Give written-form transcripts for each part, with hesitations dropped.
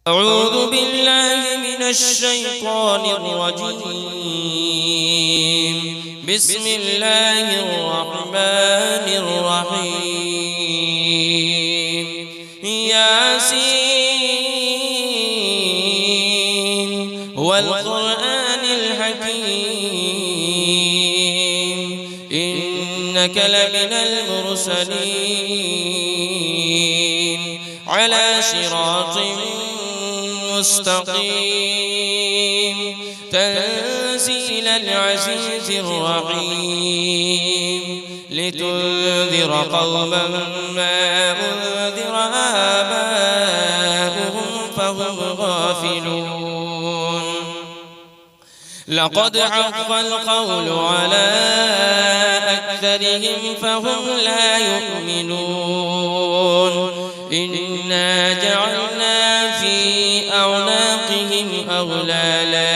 أعوذ بالله من الشيطان الرجيم. بسم الله الرحمن الرحيم. ياسين والقرآن الحكيم إنك لمن المرسلين على صراط مستقيم تنزيل العزيز الرحيم لتنذر قوما ما أنذر آباؤهم فهم غافلون. لقد حق القول على أكثرهم فهم لا يؤمنون. إنا جعلنا في أعناقهم أغلالا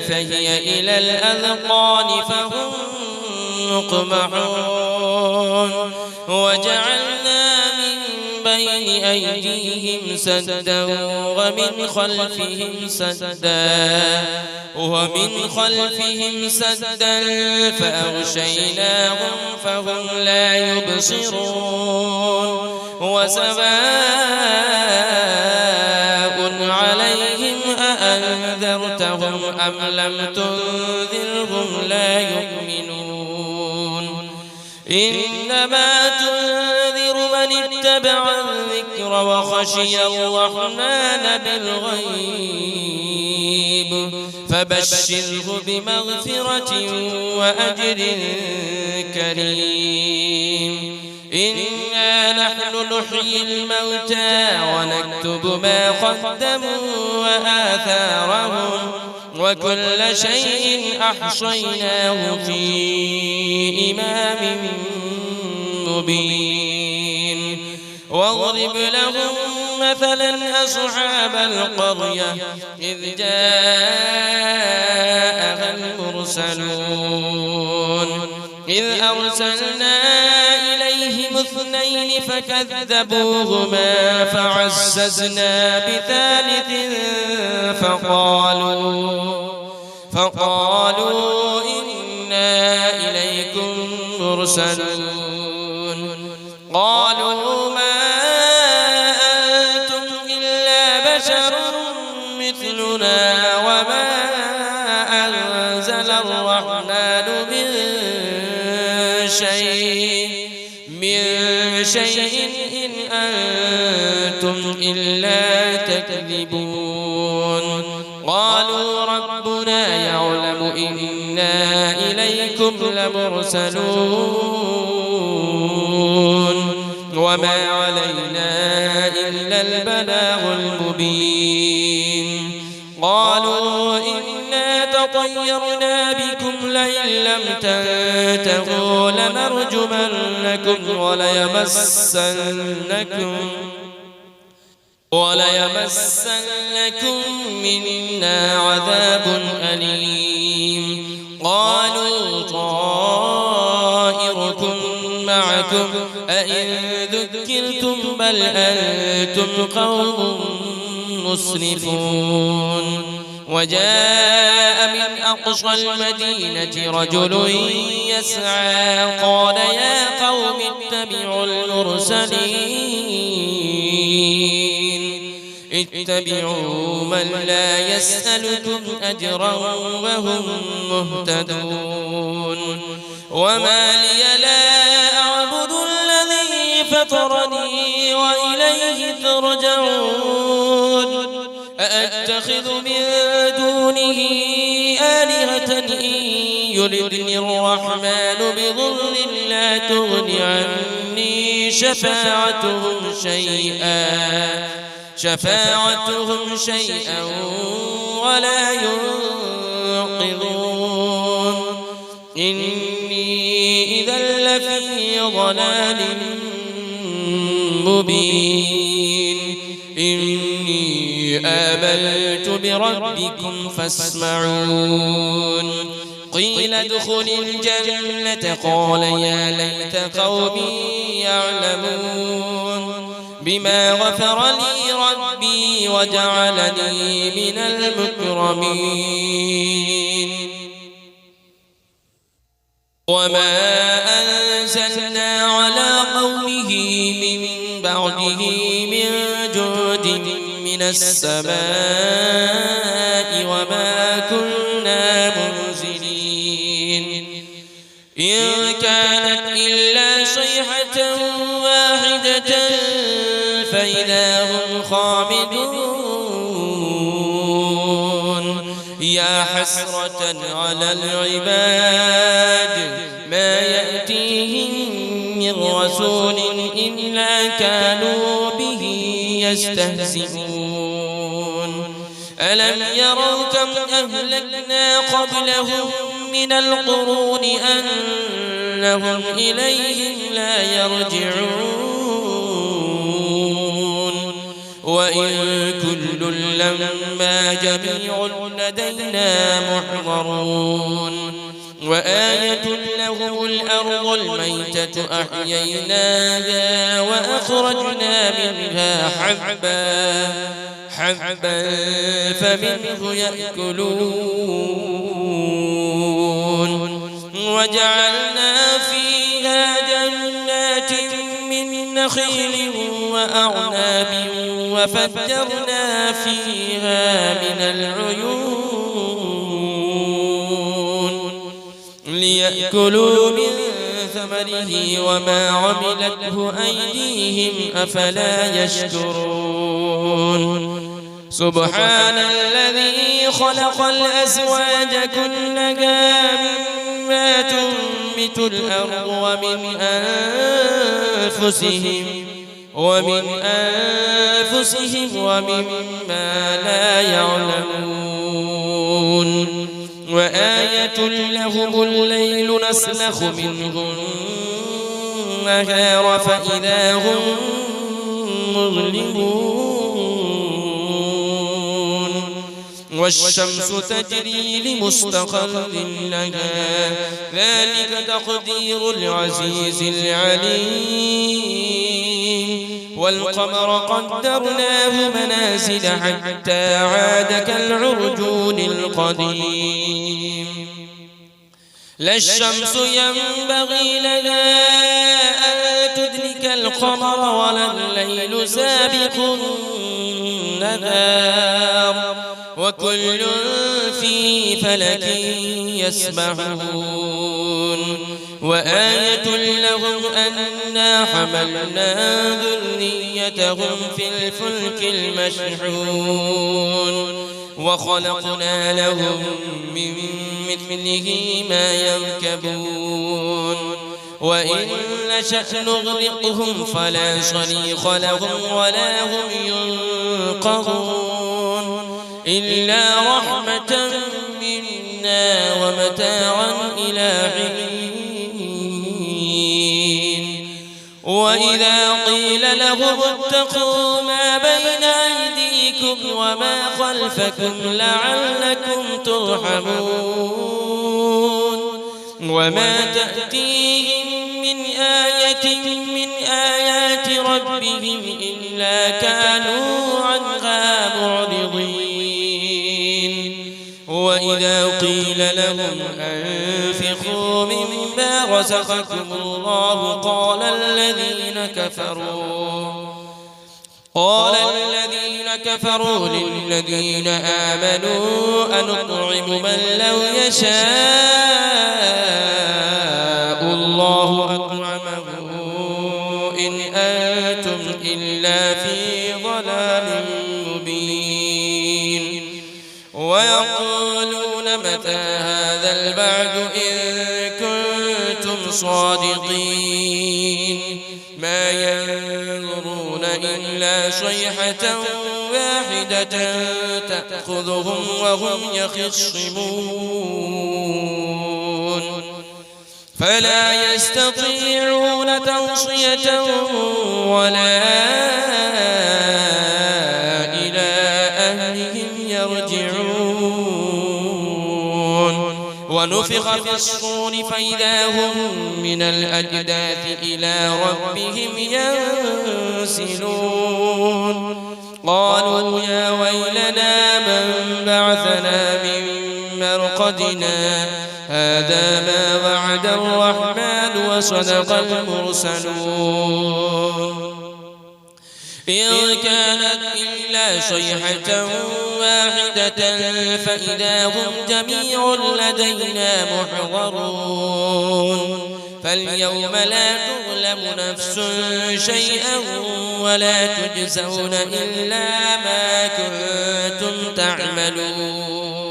فهي إلى الأذقان فهم مقمحون. وجعلنا من بين أيديهم سدا ومن خلفهم سدا فأغشيناهم فهم لا يبصرون. وسواء عليهم أأنذرتهم أم لم تنذرهم لا يؤمنون. إنما تنذر من اتبع الذكر وخشي الرحمن بالغيب فبشره بمغفرة وأجر كريم. إنا نحن نحيي الموتى ونكتب ما قدموا وآثارهم وكل شيء أحصيناه في إمام مبين. واضرب لهم مثلا أصحاب القرية إذ جاءها المرسلون إذ أرسلنا إليهم 2 فكذبوهما فعززنا بثالث فقالوا إنا إليكم مرسلون. قالوا ما أنتم إلا بشر مثلنا وما أنزل الرحمن من شيء إن أنتم إلا تكذبون. قالوا ربنا يعلم إنا إليكم لمرسلون وما علينا إلا البلاغ المبين. قالوا إنا تطيرنا بكم لئن لم تنتهوا لنرجمنكم وليمسنكم منا عذاب أليم. قالوا طائركم معكم أئن ذكرتم بل أنتم قوم مسرفون. وجاء من أقصى المدينة رجل يسعى قال يا قوم اتبعوا من لا يسألكم أجرا وهم مهتدون. وما لي لا أعبد الذي فطرني وإليه ترجعون. أأتخذ من دونه آلهة إن يردني الرحمن بضر لا تغن عني شفاعتهم شيئا ولا ينقذون. إني إذا لفي ضلال مبين. إني آمنت بربكم فاسمعون. قيل ادخل الجنة قال يا ليت قومي يعلمون. بما غفر لي ربي وجعلني من المكرمين وما أنزلنا على قومه من بعده من جود من السماء وما كنا منزلين إن كانت إلا صيحة واحدة فإذا هم خامدون يا حسرة على العباد ما يأتيهم من رسول إلا كانوا به يستهزئون ألم يروا كم أهلكنا قبلهم من القرون أنهم إليهم لا يرجعون وإن كل لما جميع لدينا محضرون وآية لهم الأرض الميتة أحييناها وأخرجنا منها حبا فمنه يأكلون وجعلنا فيها جنات من نخيل وأعناب وفجرنا فيها من العيون ليأكلوا من ثمره وما عملته أيديهم أفلا يشكرون سبحان الذي خلق الأزواج كلها مما تنبت الأرض ومن أنفسهم ومما لا يعلمون وآية لهم الليل نسلخ منه النهار فإذا هم مظلمون والشمس تجري لمستقر لها ذلك تقدير العزيز العليم والقمر قدرناه منازل حتى عاد كالعرجون القديم لا الشمس ينبغي لها أن تدرك القمر ولا الليل سابق النهار وكل في فلك يسبحون وآية لهم أنا حملنا ذريتهم في الفلك المشحون وخلقنا لهم من مثله ما يركبون وإن نشأ نغرقهم فلا صريخ لهم ولا هم ينقذون إلا رحمة منا ومتاعا إلى حين وإذا قيل لهم اتقوا ما بين أيديكم وما خلفكم لعلكم ترحمون وما تأتيهم من آية من آيات ربهم إلا كانوا عنها معرضين وإذا قيل لهم أنفقوا مما رزقكم الله قال الذين كفروا للذين آمنوا أنطعم من لو يشاء الله أطعمه إن أنتم إلا في ضلال مبين ويقولون متى هذا البعد إن كنتم صادقين ما ينظرون إلا صيحة واحدة تأخذهم وهم يخصمون فلا يستطيعون توصية ولا إلى أهلهم يرجعون ونفخ في الصور فإذا هم من الأجداث إلى ربهم ينسلون قالوا يا ويلنا من بعثنا من مرقدنا هذا ما وعد الرحمن وصدق المرسلون إن كانت إلا صيحة واحدة فإذا هم جميع لدينا محضرون فاليوم لا تظلم نفس شيئا ولا تجزون إلا ما كنتم تعملون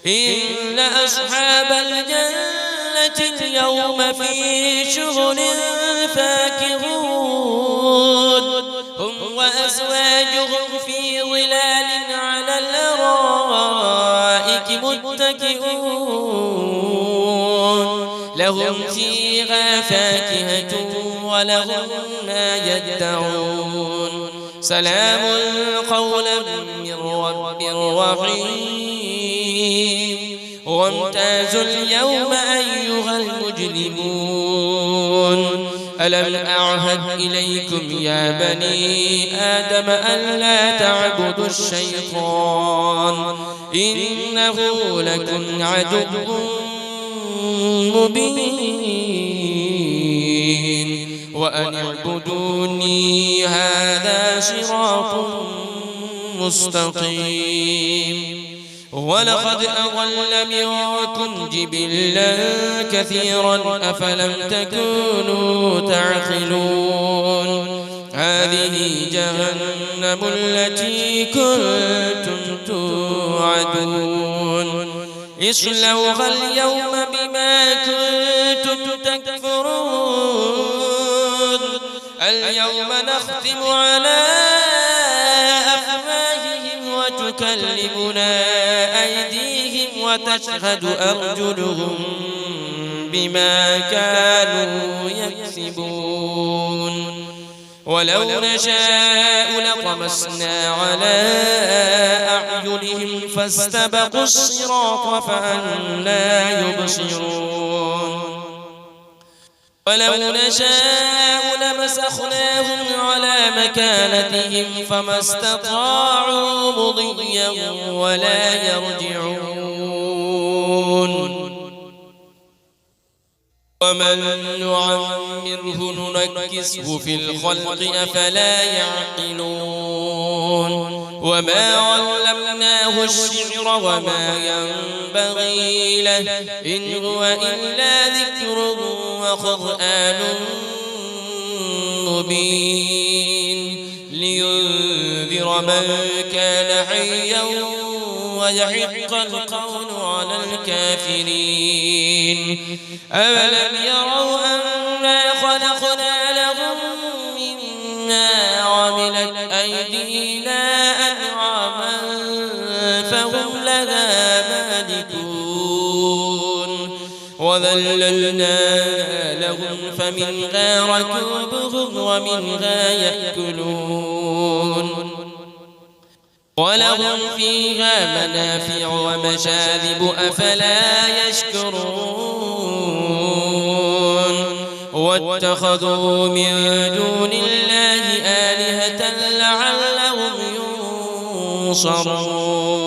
إن أصحاب الجنة اليوم في شغل فاكهون هم وأزواجهم في ظلال على الأرائك متكئون لهم فيها فاكهة ولهم ما يدعون سلام قولا من رب رحيم وامتازوا اليوم أيها المجرمون ألم أعهد إليكم يا بني آدم ألا تعبدوا الشيطان إنه لكم عدو مبين وأن اعبدوني هذا صراط مستقيم ولقد أضل منكم جبلا كثيرا أفلم تكونوا تعقلون هذه جهنم التي كنتم توعدون اصلوها اليوم بما كنتم تكفرون اليوم نختم على أفواههم وتكلمنا أيديهم وتشهد أرجلهم بما كانوا يكسبون ولو نشاء لطمسنا على أعينهم فاستبقوا الصراط فأنى يبصرون ولو نشاء لمسخناهم على مكانتهم فما استطاعوا مضيا ولا يرجعون ومن نعمره ننكسه في الخلق أفلا يعقلون وما علمناه الشعر وما ينبغي له إن هو إلا ذكر وقرآن مبين لينذر من كان حيا ويحق القول على الكافرين أولم يروا أنا خلقنا لهم مما عملت أيدينا أنعاما فهم لها مالكون وذللنا لهم فمنها ركوبهم ومنها يأكلون ولهم فيها منافع ومشارب أفلا يشكرون واتخذوا من دون الله آلهة لعلهم ينصرون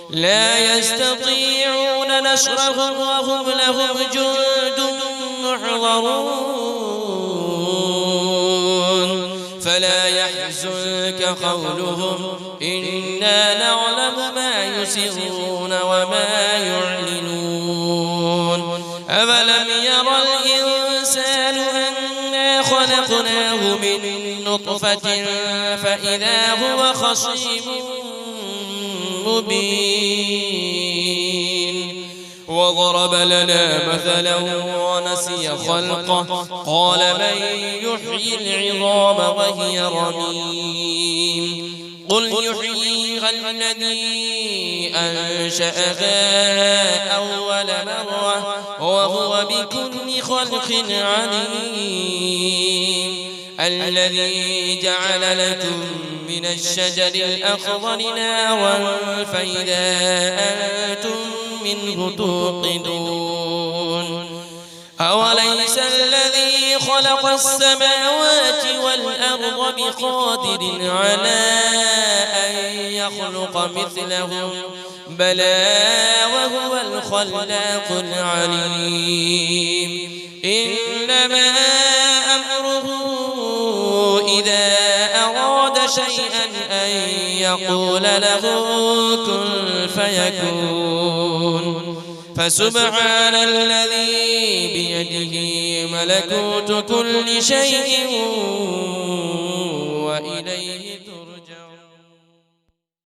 لا يستطيعون نصرهم وهم لهم جند محضرون فلا يحزنك قولهم إنا نعلم ما يسرون وما يعلنون أولم ير الإنسان أنا خلقناه من نطفة فإذا هو خصيم مبين وضرب لنا مثلا ونسي خلقه قال من يحيي العظام وهي رميم قل يحييها الذي أنشأها أول مرة وهو بكل خلق عليم الذي جعل لكم من الشجر الأخضر نارا فإذا أنتم منه توقدون أوليس الذي خلق السماوات والأرض بقادر على أن يخلق مثلهم بلى وهو الخلاق العليم إنما أمره إذا أراد شيئا أن يقول له كن فيكون فسبحان الذي بيده ملكوت كل شيء وإليه